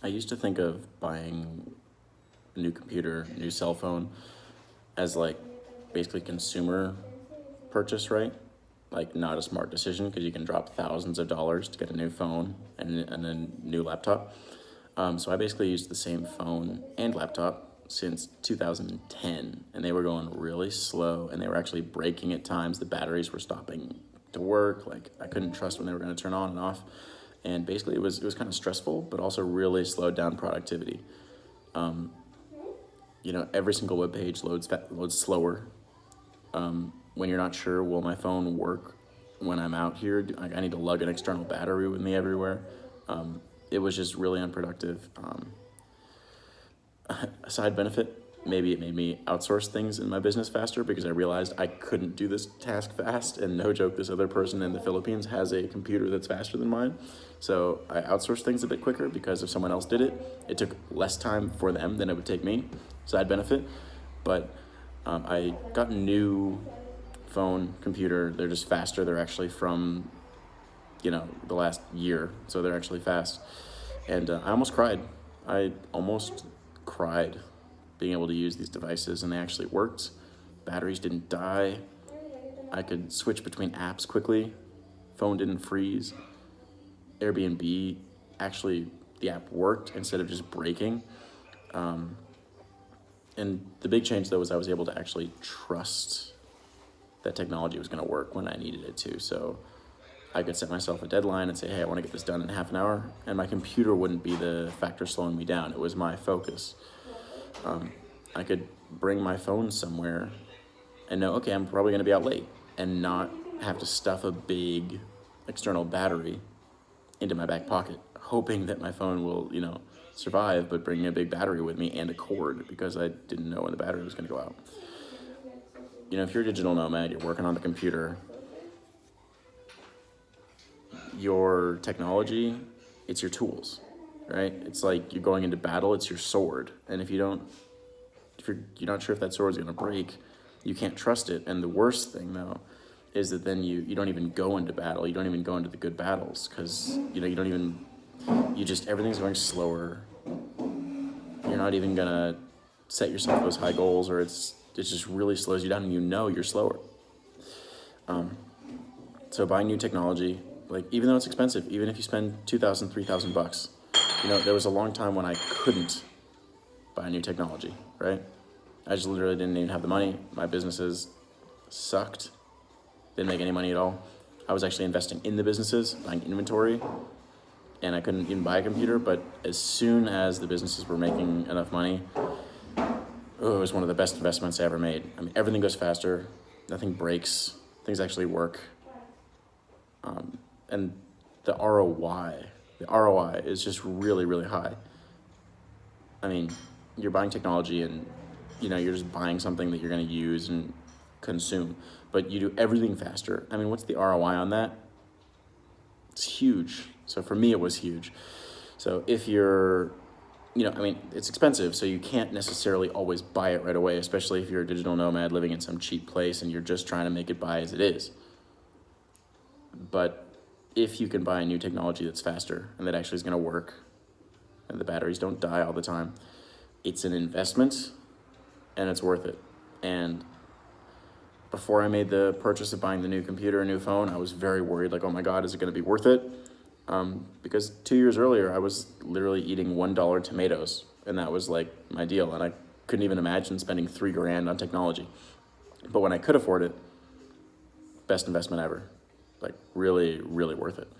I used to think of buying a new computer, new cell phone as like basically consumer purchase, right? Like not a smart decision because you can drop thousands of dollars to get a new phone and a new laptop. So I basically used the same phone and laptop since 2010, and they were going really slow, and they were actually breaking at times. The batteries were stopping to work. Like I couldn't trust when they were going to turn on and off, and basically it was kind of stressful, but also really slowed down productivity. Every single web page loads slower. When you're not sure, will my phone work when I'm out here? I need to lug an external battery with me everywhere. It was just really unproductive. A side benefit, maybe it made me outsource things in my business faster because I realized I couldn't do this task fast. And no joke, this other person in the Philippines has a computer that's faster than mine. So I outsourced things a bit quicker because if someone else did it, it took less time for them than it would take me. Side benefit. But I got a new phone, computer. They're just faster. They're actually from, the last year. So they're actually fast. And I almost cried. I almost cried being able to use these devices, and they actually worked. Batteries didn't die. I could switch between apps quickly. Phone didn't freeze. Airbnb, actually, the app worked instead of just breaking. And the big change, though, was I was able to actually trust that technology was going to work when I needed it to. So I could set myself a deadline and say, hey, I want to get this done in half an hour. And my computer wouldn't be the factor slowing me down. It was my focus. I could bring my phone somewhere and know, okay, I'm probably going to be out late, and not have to stuff a big external battery into my back pocket, hoping that my phone will, survive, but bringing a big battery with me and a cord because I didn't know when the battery was going to go out. If you're a digital nomad, you're working on the computer, your technology, it's your tools, right? It's like you're going into battle, it's your sword. And if you're not sure if that sword is going to break, you can't trust it. And the worst thing, though, is that then you don't even go into battle. You don't even go into the good battles because, everything's going slower. You're not even going to set yourself those high goals, or it just really slows you down, and you're slower. So buying new technology, like even though it's expensive, even if you spend $2,000, $3,000, there was a long time when I couldn't buy new technology, right? I just literally didn't even have the money. My businesses sucked. Didn't make any money at all. I was actually investing in the businesses, buying inventory, and I couldn't even buy a computer. But as soon as the businesses were making enough money, it was one of the best investments I ever made. I mean, everything goes faster. Nothing breaks. Things actually work. And the ROI is just really, really high. I mean, you're buying technology and, you're just buying something that you're going to use and consume, but you do everything faster. I mean, what's the ROI on that? It's huge. So for me, it was huge. So if you're, it's expensive, so you can't necessarily always buy it right away, especially if you're a digital nomad living in some cheap place and you're just trying to make it buy as it is. But if you can buy a new technology that's faster and that actually is going to work and the batteries don't die all the time, it's an investment and it's worth it. And before I made the purchase of buying the new computer, a new phone, I was very worried, like, oh my God, is it going to be worth it? Because 2 years earlier, I was literally eating $1 tomatoes, and that was like my deal. And I couldn't even imagine spending $3,000 on technology. But when I could afford it, best investment ever. Like really, really worth it.